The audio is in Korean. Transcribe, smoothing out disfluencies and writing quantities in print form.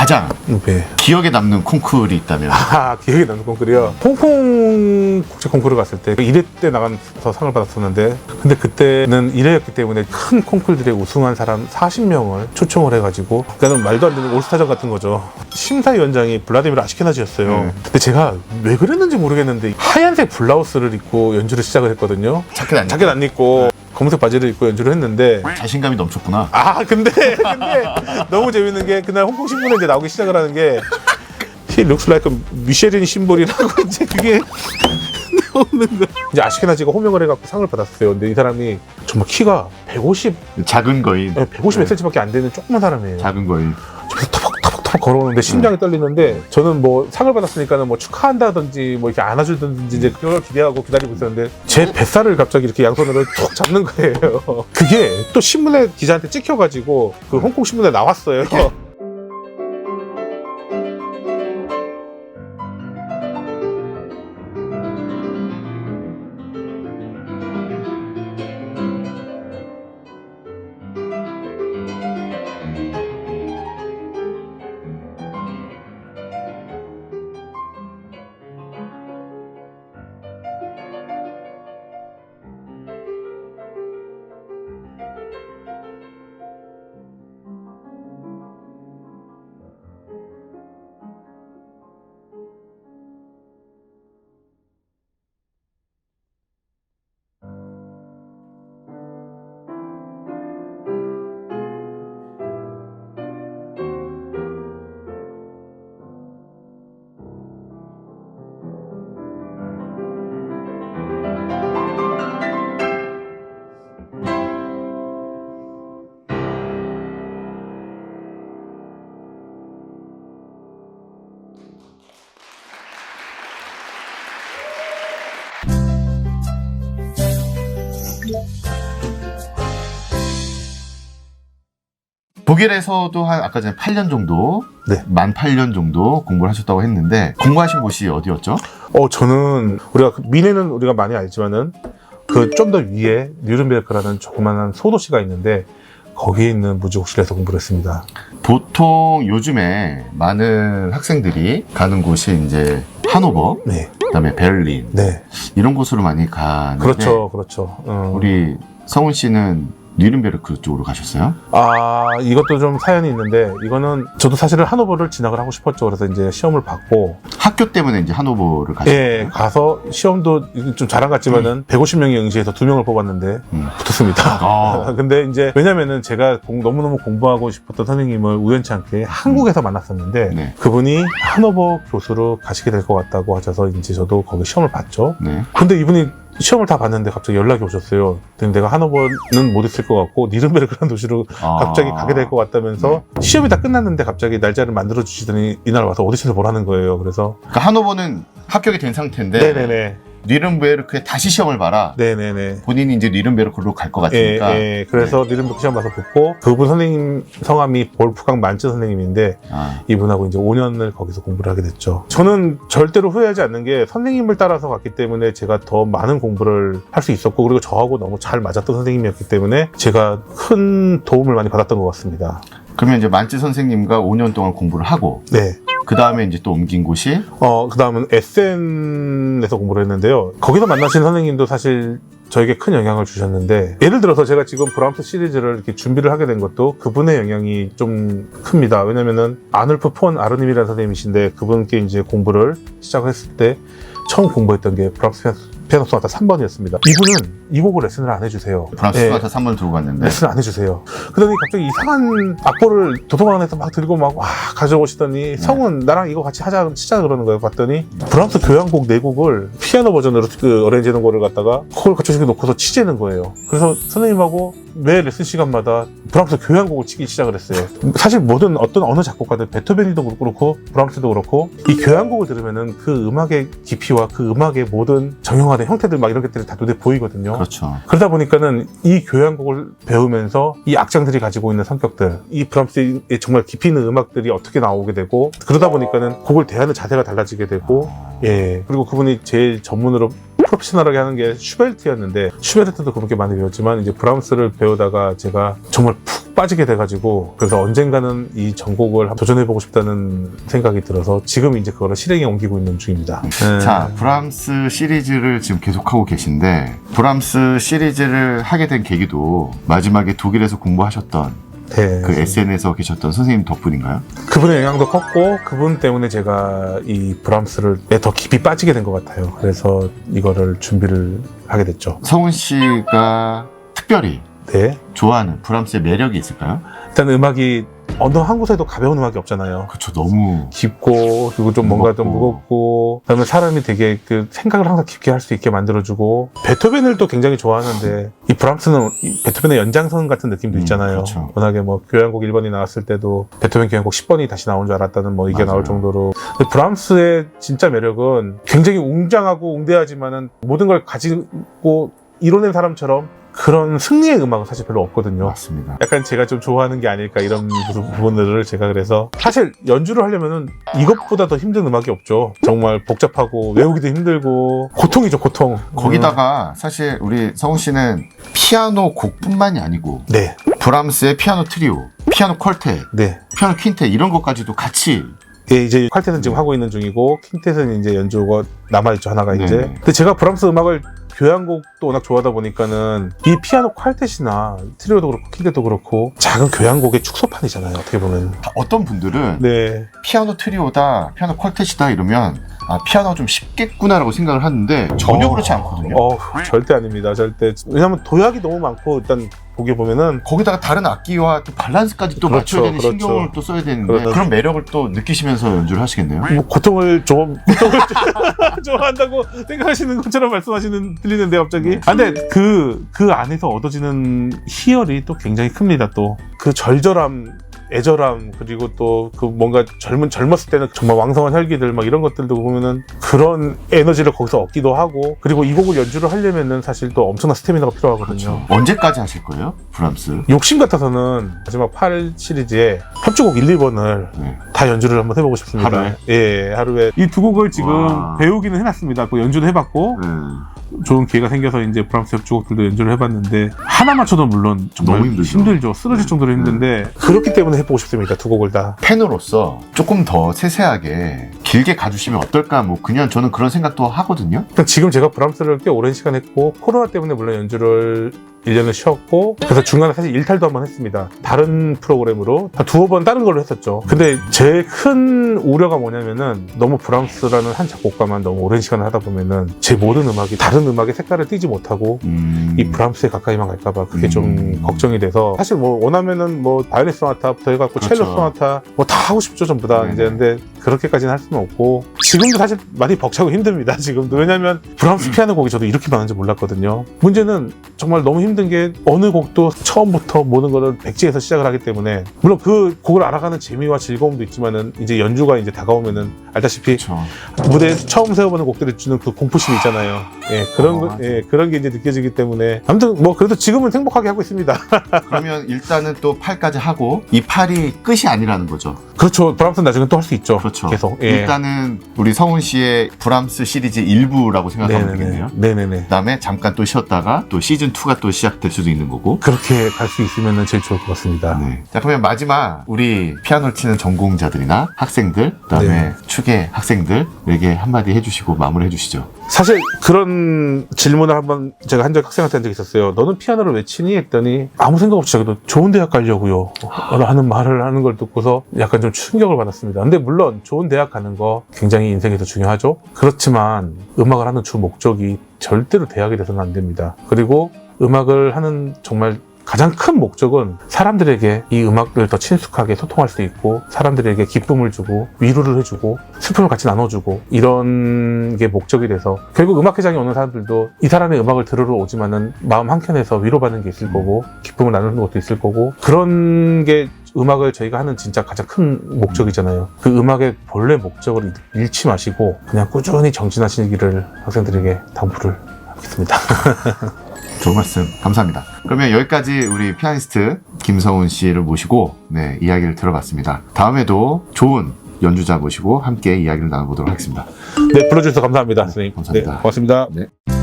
가장 네. 기억에 남는 콩쿠르이 있다면? 기억에 남는 콩쿠르요? 홍콩 국제 콩쿠르 갔을 때 1회 때 나가서 상을 받았었는데, 근데 그때는 1회였기 때문에 큰 콩쿠르들에 우승한 사람 40명을 초청을 해가지고, 그러니까 말도 안 되는 올스타전 같은 거죠. 심사위원장이 블라디미르 아시케나지였어요. 근데 제가 왜 그랬는지 모르겠는데 하얀색 블라우스를 입고 연주를 시작을 했거든요. 자켓 안 입고 검은색 바지를 입고 연주를 했는데 자신감이 넘쳤구나. 근데 너무 재밌는 게, 그날 홍콩 신문에 이제 나오기 시작을 하는 게 He looks like a 미쉐린 심볼이라고 이제 그게 나오는 거. 이제 아시케나지가 호명을 해갖고 상을 받았어요. 근데 이 사람이 정말 키가 150, 작은 거인. 150cm밖에 안 되는 조그만 사람이에요. 작은 거인. 터벅터벅 걸어오는데 심장이 떨리는데, 저는 뭐 상을 받았으니까는 뭐 축하한다든지 뭐 이렇게 안아주든지 이제 그걸 기대하고 기다리고 있었는데, 제 뱃살을 갑자기 이렇게 양손으로 툭 잡는 거예요. 그게 또 신문에 기자한테 찍혀가지고 그 홍콩 신문에 나왔어요. 독일에서도 한 아까 전에 8년 정도, 네. 만 8년 정도 공부를 하셨다고 했는데, 공부하신 곳이 어디였죠? 저는 우리가 미네는 우리가 많이 알지만은 그 좀 더 위에 뉘른베르크라는 조그만한 소도시가 있는데, 거기에 있는 무지국실에서 공부를 했습니다. 보통 요즘에 많은 학생들이 가는 곳이 이제 하노버, 네. 그다음에 베를린, 네. 이런 곳으로 많이 가는데, 그렇죠. 우리 성훈 씨는 뉘른베르크 쪽으로 가셨어요? 이것도 좀 사연이 있는데, 이거는 저도 사실은 하노버를 진학을 하고 싶었죠. 그래서 이제 시험을 받고, 학교 때문에 이제 하노버를 가셨어요? 예, 가서 시험도 좀 자랑 같지만은 150명이 응시해서 2명을 뽑았는데 붙었습니다. 근데 이제 왜냐면은 제가 너무너무 공부하고 싶었던 선생님을 우연치 않게 한국에서 만났었는데, 네. 그분이 하노버 교수로 가시게 될 것 같다고 하셔서 이제 저도 거기 시험을 봤죠. 네. 근데 이분이 시험을 다 봤는데 갑자기 연락이 오셨어요. 근데 내가 하노버는 못 있을 것 같고 뉘른베르크라는 도시로 갑자기 가게 될 것 같다면서, 시험이 다 끝났는데 갑자기 날짜를 만들어 주시더니 이날 와서 오디션을 보라는 거예요. 그래서 그러니까 하노버는 합격이 된 상태인데, 네네네. 뉘른베르크에 다시 시험을 봐라. 네네네. 본인이 이제 뉘른베르크로 갈 것 같으니까. 그래서 뉘른베르크 시험 봐서 붙고, 그분 선생님 성함이 볼프강 만츠 선생님인데, 이분하고 이제 5년을 거기서 공부를 하게 됐죠. 저는 절대로 후회하지 않는 게, 선생님을 따라서 갔기 때문에 제가 더 많은 공부를 할 수 있었고, 그리고 저하고 너무 잘 맞았던 선생님이었기 때문에 제가 큰 도움을 많이 받았던 것 같습니다. 그러면 이제 만츠 선생님과 5년 동안 공부를 하고, 네. 그 다음에 이제 또 옮긴 곳이? 그 다음은 에센에서 공부를 했는데요. 거기서 만나신 선생님도 사실 저에게 큰 영향을 주셨는데, 예를 들어서 제가 지금 브람스 시리즈를 이렇게 준비를 하게 된 것도 그분의 영향이 좀 큽니다. 왜냐면은 아놀프 폰 아르님이라는 선생님이신데, 그분께 이제 공부를 시작했을 때 처음 공부했던 게 브람스 피아노 소나타 3번이었습니다. 이분은 이 곡을 레슨을 안 해주세요. 브람스 소나타 3번 들고 갔는데 레슨을 안 해주세요. 그러더니 갑자기 이상한 악보를 도서관에서 막 들고 막 가져오시더니, 성은 나랑 이거 같이 치자 그러는 거예요. 봤더니 브람스 교향곡 4곡을 피아노 버전으로 그 어레인지 해놓은 거를 갖다가 그걸 갖춰서 놓고서 치재는 거예요. 그래서 선생님하고 매 레슨 시간마다 브람스 교향곡을 치기 시작을 했어요. 사실 모든 어느 작곡가든 베토벤도 그렇고 브람스도 그렇고, 이 교향곡을 들으면은 그 음악의 깊이와 그 음악의 모든 정형화된 형태들 막 이런 것들이 다 눈에 보이거든요. 그렇죠. 그러다 보니까는 이 교향곡을 배우면서 이 악장들이 가지고 있는 성격들, 이 브람스의 정말 깊이 있는 음악들이 어떻게 나오게 되고, 그러다 보니까는 곡을 대하는 자세가 달라지게 되고, 그리고 그분이 제일 전문으로 프로페셔널하게 하는 게 슈베르트였는데, 슈베르트도 그분께 많이 배웠지만, 이제 브람스를 배우다가 제가 정말 푹 푹 빠지게 돼가지고 그래서 언젠가는 이 전곡을 한번 도전해보고 싶다는 생각이 들어서 지금 이제 그거를 실행에 옮기고 있는 중입니다. 자, 브람스 시리즈를 지금 계속하고 계신데 브람스 시리즈를 하게 된 계기도 마지막에 독일에서 공부하셨던 네, 그 SN에서 계셨던 선생님 덕분인가요? 그분의 영향도 컸고 그분 때문에 제가 이 브람스를 더 깊이 빠지게 된 것 같아요. 그래서 이거를 준비를 하게 됐죠. 성훈 씨가 특별히 네. 좋아하는 브람스의 매력이 있을까요? 일단 음악이 어느 한 곳에도 가벼운 음악이 없잖아요. 그쵸, 너무 깊고 그리고 좀 뭔가 좀 무겁고 그다음에 사람이 되게 그 생각을 항상 깊게 할 수 있게 만들어주고 베토벤을 또 굉장히 좋아하는데 이 브람스는 이 베토벤의 연장선 같은 느낌도 있잖아요. 그렇죠. 워낙에 뭐 교향곡 1번이 나왔을 때도 베토벤 교향곡 10번이 다시 나온 줄 알았다는 뭐 이게 맞아요. 나올 정도로 근데 브람스의 진짜 매력은 굉장히 웅장하고 웅대하지만은 모든 걸 가지고 이뤄낸 사람처럼 그런 승리의 음악은 사실 별로 없거든요. 맞습니다. 약간 제가 좀 좋아하는 게 아닐까 이런 부분들을 제가 그래서 사실 연주를 하려면은 이것보다 더 힘든 음악이 없죠. 정말 복잡하고 외우기도 힘들고 고통이죠, 고통. 거기다가 사실 우리 성훈 씨는 피아노 곡뿐만이 아니고 네, 브람스의 피아노 트리오, 피아노 퀄텟, 네. 피아노 퀸텟 이런 것까지도 같이 예, 이제 퀄텟은 지금 하고 있는 중이고 퀸텟은 이제 연주가 남아있죠, 하나가 이제. 네네. 근데 제가 브람스 음악을 교향곡도 워낙 좋아하다 보니까는 이 피아노 퀄텟이나 트리오도 그렇고 퀸텟도 그렇고 작은 교향곡의 축소판이잖아요, 어떻게 보면. 어떤 분들은 네. 피아노 트리오다, 피아노 퀄텟이다 이러면 아, 피아노 좀 쉽겠구나라고 생각을 하는데 전혀 그렇지 않거든요. 절대 아닙니다, 절대. 왜냐면 도약이 너무 많고 일단 보게 보면은 거기다가 다른 악기와 또 밸런스까지 또 그렇죠, 맞춰야 되는 그렇죠. 신경을 또 써야 되는데 그렇죠. 그런 매력을 또 느끼시면서 연주를 하시겠네요. 뭐 고통을 좋아한다고 생각하시는 것처럼 말씀하시는 들리는데 갑자기. 아, 근데 그 안에서 얻어지는 희열이 또 굉장히 큽니다. 또 그 절절함, 애절함, 그리고 또 그 뭔가 젊었을 때는 정말 왕성한 혈기들 막 이런 것들도 보면은 그런 에너지를 거기서 얻기도 하고 그리고 이 곡을 연주를 하려면은 사실 또 엄청난 스태미나가 필요하거든요. 언제까지 하실 거예요? 브람스? 욕심 같아서는 마지막 8 시리즈에 협주곡 1, 2번을 네. 다 연주를 한번 해보고 싶습니다. 하루에? 예, 하루에. 이 두 곡을 지금 와. 배우기는 해놨습니다. 그 연주도 해봤고, 좋은 기회가 생겨서 이제 브람스 협주곡들도 연주를 해봤는데, 하나 맞춰도 물론 정말 너무 힘들죠. 힘들죠. 쓰러질 정도로 힘든데, 그렇기 때문에 해보고 싶습니다. 두 곡을 다. 팬으로서 조금 더 세세하게 길게 가주시면 어떨까 뭐 그냥 저는 그런 생각도 하거든요. 일단 지금 제가 브람스를 꽤 오랜 시간 했고, 코로나 때문에 물론 연주를 1년을 쉬었고 그래서 중간에 사실 일탈도 한번 했습니다. 다른 프로그램으로 한 두어 번 다른 걸로 했었죠. 근데 제 큰 우려가 뭐냐면은 너무 브람스라는 한 작곡가만 너무 오랜 시간을 하다 보면은 제 모든 음악이 다른 음악의 색깔을 띠지 못하고 이 브람스에 가까이만 갈까봐 그게 좀 걱정이 돼서 사실 뭐 원하면은 뭐 바이올린 소나타부터 해갖고 그렇죠. 첼로 소나타 뭐 다 하고 싶죠 전부 다. 네네. 이제 근데 그렇게까지는 할 수는 없고 지금도 사실 많이 벅차고 힘듭니다. 지금도 왜냐면 브람스 피아노 곡이 저도 이렇게 많은지 몰랐거든요. 문제는 정말 너무 힘든 게 어느 곡도 처음부터 모든 거를 백지에서 시작을 하기 때문에 물론 그 곡을 알아가는 재미와 즐거움도 있지만은 이제 연주가 이제 다가오면은 알다시피 그렇죠. 무대에 처음 세워보는 곡들이 주는 그 공포심 있잖아요. 예, 그런 게 이제 느껴지기 때문에 아무튼 뭐 그래도 지금은 행복하게 하고 있습니다. 그러면 일단은 또 8까지 하고 이 8이 끝이 아니라는 거죠. 그렇죠. 브람스는 나중에 또 할 수 있죠. 그렇죠. 계속. 예. 일단은 우리 성훈 씨의 브람스 시리즈 일부라고 생각하면 되겠네요. 네네네. 그다음에 잠깐 또 쉬었다가 또 시즌 2가 또 시작될 수도 있는 거고. 그렇게 갈 수 있으면 제일 좋을 것 같습니다. 네. 자, 그러면 마지막 우리 피아노를 치는 전공자들이나 학생들, 그다음에 네. 축의 학생들에게 한마디 해주시고 마무리 해주시죠. 사실 그런 질문을 한번 제가 한 적 학생한테 한 적이 있었어요. 너는 피아노를 왜 치니? 했더니 아무 생각 없이 자기도 좋은 대학 가려고요 하는 말을 하는 걸 듣고서 약간 좀 충격을 받았습니다. 근데 물론 좋은 대학 가는 거 굉장히 인생에서 중요하죠. 그렇지만 음악을 하는 주 목적이 절대로 대학이 돼서는 안 됩니다. 그리고 음악을 하는 정말 가장 큰 목적은 사람들에게 이 음악을 더 친숙하게 소통할 수 있고 사람들에게 기쁨을 주고 위로를 해주고 슬픔을 같이 나눠주고 이런 게 목적이 돼서 결국 음악회장에 오는 사람들도 이 사람의 음악을 들으러 오지만은 마음 한켠에서 위로받는 게 있을 거고 기쁨을 나누는 것도 있을 거고 그런 게 음악을 저희가 하는 진짜 가장 큰 목적이잖아요. 그 음악의 본래 목적을 잃지 마시고 그냥 꾸준히 정진하시기를 학생들에게 당부를 하겠습니다. 좋은 말씀 감사합니다. 그러면 여기까지 우리 피아니스트 김성훈 씨를 모시고 네, 이야기를 들어봤습니다. 다음에도 좋은 연주자 모시고 함께 이야기를 나눠보도록 하겠습니다. 네, 불러주셔서 감사합니다, 선생님. 감사합니다. 네, 고맙습니다. 네.